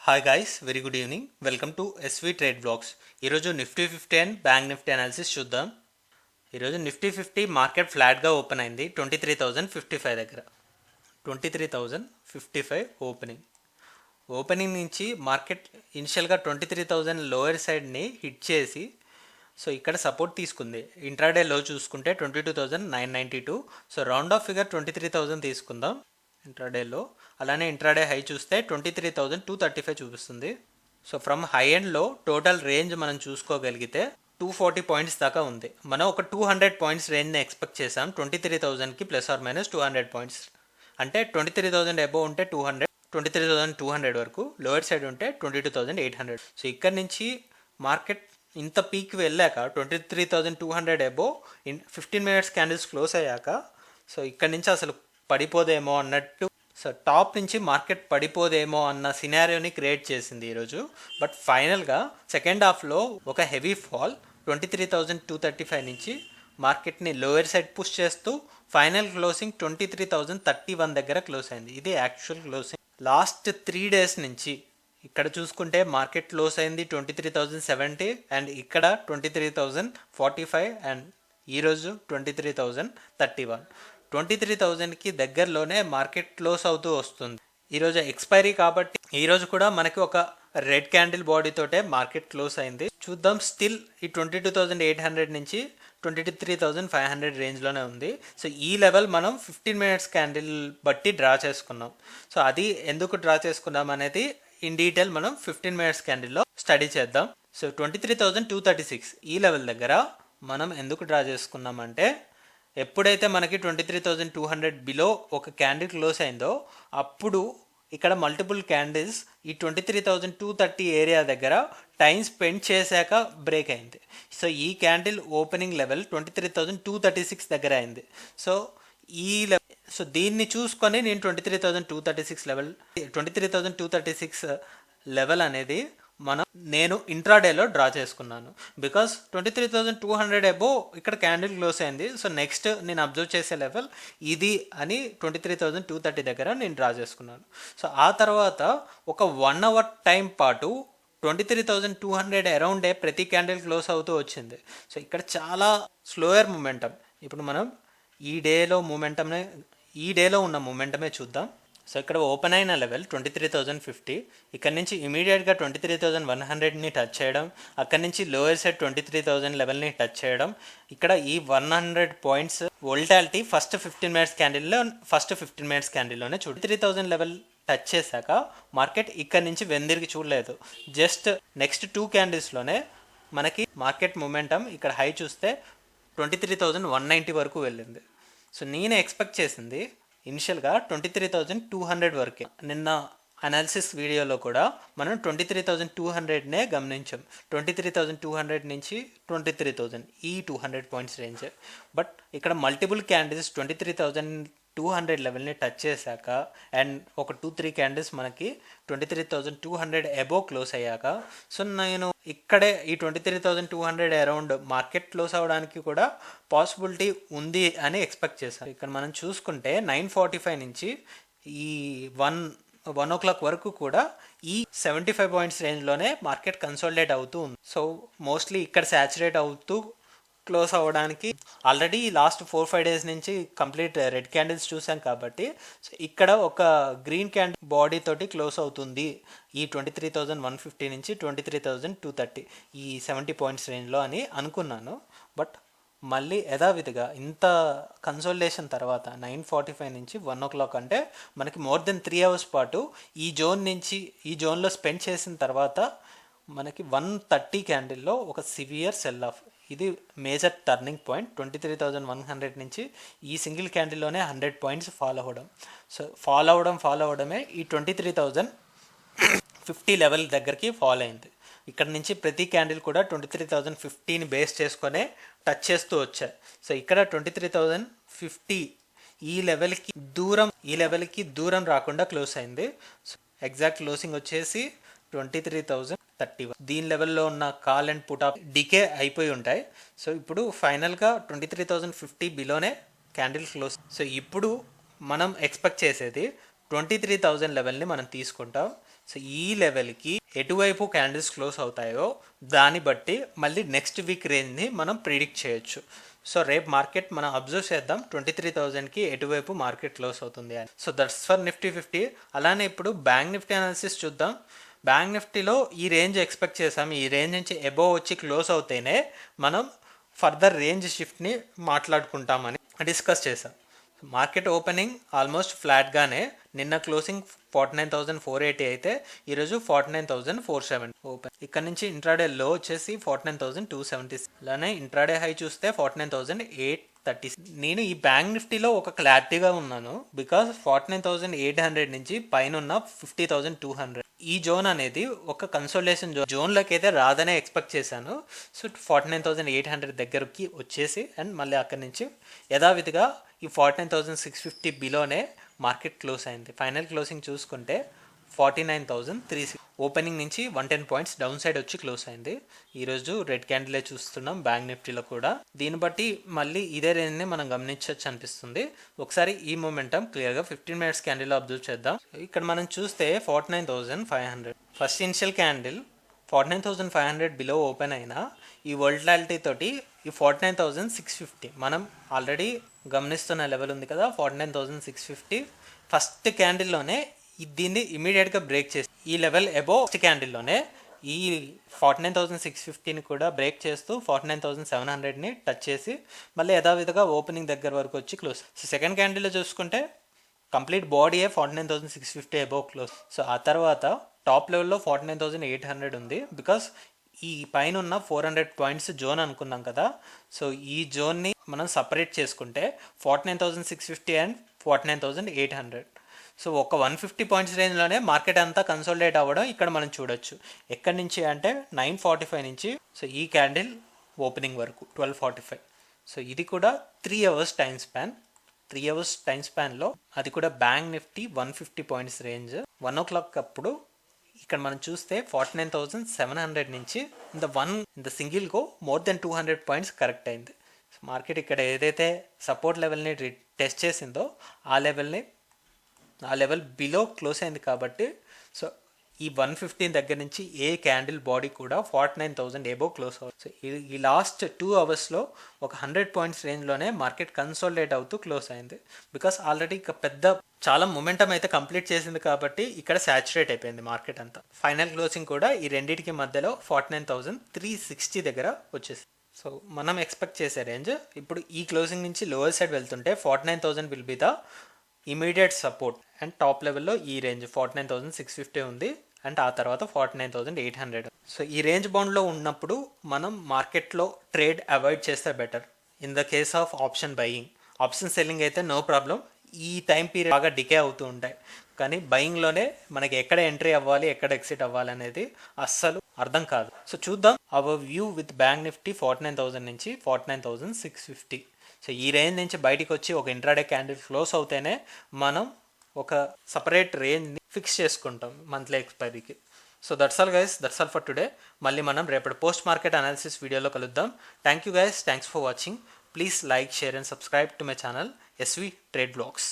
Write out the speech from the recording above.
Hi guys, very good evening. Welcome to SV trade vlogs. ఈరోజు Nifty 50 and bank Nifty analysis చూద్దాం. ఈరోజు Nifty 50 market ఫ్లాట్గా open అయింది 23,055 దగ్గర. 23,055 ఓపెనింగ్ నుంచి మార్కెట్ ఇనిషియల్గా 23,000 లోయర్ సైడ్ని హిట్ చేసి సో ఇక్కడ సపోర్ట్ తీసుకుంది. ఇంట్రాడే లో చూసుకుంటే 22,992. సో రౌండ్ ఆఫ్ ఫిగర్ 23,000 తీసుకుందాం ఇంట్రాడేలో. అలానే ఇంట్రాడే హై చూస్తే 23,235 చూపిస్తుంది. సో ఫ్రమ్ హై ఎండ్లో టోటల్ రేంజ్ మనం చూసుకోగలిగితే 240 పాయింట్స్ దాకా ఉంది. మనం ఒక 200 పాయింట్స్ రేంజ్ని ఎక్స్పెక్ట్ చేసాం 23,000కి ±200 పాయింట్స్. అంటే 23,000 అబోవ్ ఉంటే 200, 23,200 వరకు, లోయర్ సైడ్ ఉంటే 22,800. సో ఇక్కడ నుంచి మార్కెట్ ఇంత పీక్ వెళ్ళాక 23,200 అబోవ్ 15 మినిట్స్ క్యాండిల్స్ క్లోజ్ అయ్యాక సో ఇక్కడ నుంచి అసలు పడిపోదేమో అన్నట్టు, సో టాప్ నుంచి మార్కెట్ పడిపోదేమో అన్న సినారియోని క్రియేట్ చేసింది ఈరోజు. బట్ ఫైనల్గా సెకండ్ హాఫ్లో ఒక హెవీ ఫాల్ 23,235 నుంచి మార్కెట్ని లోయర్ సైడ్ పుష్ చేస్తూ ఫైనల్ క్లోజింగ్ 23,031 దగ్గర క్లోజ్ అయింది. ఇది యాక్చువల్ క్లోజింగ్. లాస్ట్ 3 డేస్ నుంచి ఇక్కడ చూసుకుంటే మార్కెట్ క్లోజ్ అయింది 23,070 అండ్ ఇక్కడ 23,045 అండ్ ఈరోజు 23,031. 23,000కి దగ్గరలోనే మార్కెట్ క్లోజ్ అవుతూ వస్తుంది. ఈరోజు ఎక్స్పైరీ కాబట్టి ఈరోజు కూడా మనకి ఒక రెడ్ క్యాండిల్ బాడీ తోటే మార్కెట్ క్లోజ్ అయింది. చూద్దాం, స్టిల్ ఈ 22,800 నుంచి 23,500 రేంజ్లోనే ఉంది. సో ఈ లెవెల్ మనం 15 మినిట్స్ క్యాండిల్ బట్టి డ్రా చేసుకున్నాం. సో అది ఎందుకు డ్రా చేసుకున్నాం అనేది ఇన్ డీటెయిల్ మనం 15 మినిట్స్ క్యాండిల్లో స్టడీ చేద్దాం. సో 23,236 ఈ లెవెల్ దగ్గర మనం ఎందుకు డ్రా చేసుకున్నామంటే, ఎప్పుడైతే మనకి 23,200 బిలో ఒక క్యాండిల్ క్లోజ్ అయిందో అప్పుడు ఇక్కడ మల్టిపుల్ క్యాండిల్స్ ఈ 23,230 ఏరియా దగ్గర టైం స్పెండ్ చేశాక బ్రేక్ అయింది. సో ఈ క్యాండిల్ ఓపెనింగ్ లెవెల్ 23,236 దగ్గర అయింది. సో ఈ లెవెల్, సో దీన్ని చూసుకొని నేను 23,236 లెవెల్ అనేది నేను ఇంట్రాడేలో డ్రా చేసుకున్నాను. బికాస్ 23,200 అబోవ్ ఇక్కడ క్యాండిల్ క్లోజ్ అయింది. సో నెక్స్ట్ నేను అబ్జర్వ్ చేసే లెవెల్ ఇది అని 23,230 దగ్గర నేను డ్రా చేసుకున్నాను. సో ఆ తర్వాత ఒక 1 అవర్ టైం పాటు 23,200 అరౌండే ప్రతి క్యాండిల్ క్లోజ్ అవుతూ వచ్చింది. సో ఇక్కడ చాలా స్లోయర్ మూమెంటం. ఇప్పుడు మనం ఈ డేలో ఉన్న మూమెంటమే చూద్దాం. సో ఇక్కడ ఓపెన్ అయిన లెవెల్ 23,050, ఇక్కడ నుంచి ఇమీడియట్గా 23,100ని టచ్ చేయడం, అక్కడి నుంచి లోయర్ సైడ్ 23,000 లెవెల్ని టచ్ చేయడం. ఇక్కడ ఈ 100 పాయింట్స్ వోల్టాలిటీ ఫస్ట్ 15 మినిట్స్ క్యాండిల్లోనే 23,000 లెవెల్ టచ్ చేశాక మార్కెట్ ఇక్కడ నుంచి వెందిరిగి చూడలేదు. జస్ట్ నెక్స్ట్ 2 క్యాండిల్స్లోనే మనకి మార్కెట్ మూమెంటం ఇక్కడ హై చూస్తే 23,190 వరకు వెళ్ళింది. సో నేను ఎక్స్పెక్ట్ చేసింది ఇనిషియల్గా 23,200 వరకే. నిన్న అనాలిసిస్ వీడియోలో కూడా మనం 23,200నే గమనించాం. 23,200 నుంచి 23,000 ఈ 200 పాయింట్స్ రేంజ్. బట్ ఇక్కడ మల్టిపుల్ క్యాండిల్స్ 23,200 లెవెల్ని టచ్ చేశాక అండ్ ఒక 2-3 క్యాండిల్స్ మనకి 23,200 అబోవ్ క్లోజ్ అయ్యాక సో నేను ఇక్కడే ఈ 23,200 అరౌండ్ మార్కెట్ క్లోజ్ అవ్వడానికి కూడా పాసిబిలిటీ ఉంది అని ఎక్స్పెక్ట్ చేశాను. ఇక్కడ మనం చూసుకుంటే 9:45 నుంచి ఈ 1 o'clock వరకు కూడా ఈ 75 పాయింట్స్ రేంజ్లోనే మార్కెట్ కన్సాలిడేట్ అవుతూ ఉంది. సో మోస్ట్లీ ఇక్కడ సాచురేట్ అవుతూ క్లోజ్ అవ్వడానికి ఆల్రెడీ లాస్ట్ 4-5 డేస్ నుంచి కంప్లీట్ రెడ్ క్యాండిల్స్ చూసాం కాబట్టి సో ఇక్కడ ఒక గ్రీన్ క్యాండిల్ బాడీ తోటి క్లోజ్ అవుతుంది ఈ 23,150 నుంచి 23,230 ఈ 70 పాయింట్స్ రేంజ్లో అని అనుకున్నాను. బట్ మళ్ళీ యథావిధిగా ఇంత కన్సోలిడేషన్ తర్వాత 9:45 నుంచి 1 o'clock అంటే మనకి మోర్ దెన్ 3 అవర్స్ పాటు ఈ జోన్లో స్పెండ్ చేసిన తర్వాత మనకి 130 క్యాండిల్లో ఒక సివియర్ సెల్ ఆఫ్, ఇది మేజర్ టర్నింగ్ పాయింట్. 23,100 నుంచి ఈ సింగిల్ క్యాండిల్లోనే 100 పాయింట్స్ ఫాలో అవ్వడం. సో ఫాలో అవడమే ఈ 23,050 లెవెల్ దగ్గరికి ఫాలో అయింది. ఇక్కడ నుంచి ప్రతి క్యాండిల్ కూడా 23,050ని బేస్ చేసుకొనే టచ్ చేస్తూ వచ్చాయి. సో ఇక్కడ 23,050 ఈ లెవెల్కి దూరం రాకుండా క్లోజ్ అయింది. సో ఎగ్జాక్ట్ క్లోజింగ్ వచ్చేసి 23,031. దీని లెవెల్లో ఉన్న call and put of decay అయిపోయి ఉంటాయి. సో ఇప్పుడు ఫైనల్గా 23,050 బిలోనే క్యాండిల్ క్లోజ్. సో ఇప్పుడు మనం ఎక్స్పెక్ట్ చేసేది 23,000 లెవెల్ని మనం తీసుకుంటాం. సో ఈ లెవెల్కి ఎటువైపు క్యాండిల్స్ క్లోజ్ అవుతాయో దాన్ని బట్టి మళ్ళీ నెక్స్ట్ వీక్ రేంజ్ని మనం ప్రిడిక్ట్ చేయొచ్చు. సో రేపు మార్కెట్ మనం అబ్జర్వ్ చేద్దాం 23,000కి ఎటువైపు మార్కెట్ క్లోజ్ అవుతుంది అని. So that's for Nifty 50. అలానే ఇప్పుడు బ్యాంక్ నిఫ్టీ అనాలిసిస్ చూద్దాం. బ్యాంక్ నిఫ్టీలో ఈ రేంజ్ ఎక్స్పెక్ట్ చేసాం, ఈ రేంజ్ నుంచి అబోవ్ వచ్చి క్లోజ్ అవుతేనే మనం ఫర్దర్ రేంజ్ షిఫ్ట్ని మాట్లాడుకుంటామని డిస్కస్ చేసాం. మార్కెట్ ఓపెనింగ్ ఆల్మోస్ట్ ఫ్లాట్గానే, నిన్న క్లోజింగ్ 49,480 అయితే ఈరోజు 49,470 ఓపెన్. ఇక్కడ నుంచి ఇంట్రాడే లో వచ్చేసి 49,276. అలానే ఇంట్రాడే హై చూస్తే 49,830. నేను ఈ బ్యాంక్ నిఫ్టీలో ఒక క్లారిటీగా ఉన్నాను, బికాస్ 49,800 నుంచి పైన ఉన్న 50,200 ఈ జోన్ అనేది ఒక కన్సోలేషన్ జోన్లోకి అయితే రాదనే ఎక్స్పెక్ట్ చేశాను. సో 49,800 దగ్గరికి వచ్చేసి అండ్ మళ్ళీ అక్కడి నుంచి యథావిధిగా ఈ 49,650 బిలోనే మార్కెట్ క్లోజ్ అయింది. ఫైనల్ క్లోజింగ్ చూసుకుంటే 49,360. ఓపెనింగ్ నుంచి 110 పాయింట్స్ డౌన్ సైడ్ వచ్చి క్లోజ్ అయింది. ఈరోజు రెడ్ క్యాండిలే చూస్తున్నాం బ్యాంక్ నిఫ్టీలో కూడా. దీన్ని బట్టి మళ్ళీ ఇదే రేంజ్ని మనం గమనించవచ్చు అనిపిస్తుంది. ఒకసారి ఈ మొమెంటం క్లియర్గా 15 మినిట్స్ క్యాండిల్లో అబ్జర్వ్ చేద్దాం. ఇక్కడ మనం చూస్తే 49,500 first initial candle 49,500 below open అయినా ఈ వోల్టాలిటీ తోటి ఈ 49,650 మనం ఆల్రెడీ గమనిస్తున్న లెవెల్ ఉంది కదా, 49,650 ఫస్ట్ క్యాండిల్లోనే దీన్ని ఇమీడియట్గా బ్రేక్ చేసి ఈ లెవెల్ అబోవ్ ఫస్ట్ క్యాండిల్లోనే ఈ 49,650ని కూడా బ్రేక్ చేస్తూ 49,700ని టచ్ చేసి మళ్ళీ యథావిధిగా ఓపెనింగ్ దగ్గర వరకు వచ్చి క్లోజ్. సో సెకండ్ క్యాండిల్లో చూసుకుంటే కంప్లీట్ బాడీయే 49,650 అబోవ్ క్లోజ్. సో ఆ తర్వాత టాప్ లెవెల్లో 49,800 ఉంది, బికాస్ ఈ పైన ఉన్న 400 పాయింట్స్ జోన్ అనుకున్నాం కదా. సో ఈ జోన్ని మనం సపరేట్ చేసుకుంటే 49,650 అండ్ 49,800. సో ఒక 150 పాయింట్స్ రేంజ్లోనే మార్కెట్ అంతా కన్సోలిడేట్ అవ్వడం ఇక్కడ మనం చూడొచ్చు. ఎక్కడి నుంచి అంటే 9:45 నుంచి సో ఈ క్యాండిల్ ఓపెనింగ్ వరకు 12:45. సో ఇది కూడా 3 hours time span. 3 hours time స్పాన్లో అది కూడా bank Nifty 150 points range 1 o'clock అప్పుడు ఇక్కడ మనం చూస్తే 49,700 నుంచి ఇంత single go more than 200 points correct అయింది. మార్కెట్ ఇక్కడ ఏదైతే సపోర్ట్ లెవెల్ని టెస్ట్ చేసిందో ఆ లెవెల్ బిలో క్లోజ్ అయింది కాబట్టి సో ఈ 115 దగ్గర నుంచి ఏ క్యాండిల్ బాడీ కూడా 49,000 ఎబో క్లోజ్ అవుతుంది. సో ఈ లాస్ట్ 2 అవర్స్లో ఒక 100 పాయింట్స్ రేంజ్లోనే మార్కెట్ కన్సోలిడేట్ అవుతూ క్లోజ్ అయింది. బికాస్ ఆల్రెడీ చాలా మొమెంటం అయితే కంప్లీట్ చేసింది కాబట్టి ఇక్కడ సాచురేట్ అయిపోయింది మార్కెట్ అంతా. ఫైనల్ క్లోజింగ్ కూడా ఈ రెండింటికి మధ్యలో 49,360 దగ్గర వచ్చేసింది. సో మనం ఎక్స్పెక్ట్ చేసే రేంజ్ ఇప్పుడు ఈ క్లోజింగ్ నుంచి లోవర్ సైడ్ వెళ్తుంటే 49,000 will be the immediate support and top లెవెల్లో ఈ రేంజ్ 49,650 ఉంది అండ్ ఆ తర్వాత 49,800. సో ఈ రేంజ్ బౌండ్లో ఉన్నప్పుడు మనం మార్కెట్లో ట్రేడ్ అవాయిడ్ చేస్తే better. In the case of option buying, option selling అయితే నో ప్రాబ్లం, ఈ టైం పీరియడ్ బాగా డికే అవుతూ ఉంటాయి. కానీ బయింగ్లోనే మనకి ఎక్కడ ఎంట్రీ అవ్వాలి ఎక్కడ ఎగ్జిట్ అవ్వాలి అనేది అస్సలు అర్థం కాదు. సో చూద్దాం our view with Bank Nifty 49,000 నుంచి 49,650. సో ఈ రేంజ్ నుంచి బయటికి వచ్చి ఒక ఇంట్రాడే క్యాండిల్ క్లోజ్ అవుతేనే మనం ఒక సపరేట్ రేంజ్ని ఫిక్స్ చేసుకుంటాం మంత్లీ ఎక్స్పైరీకి. So that's all guys, that's all for today. మళ్ళీ మనం రేపటి పోస్ట్ మార్కెట్ అనాలిసిస్ వీడియోలో కలుద్దాం. Thank you guys, thanks for watching. Please like, share and subscribe to my channel SV Trade Vlogs.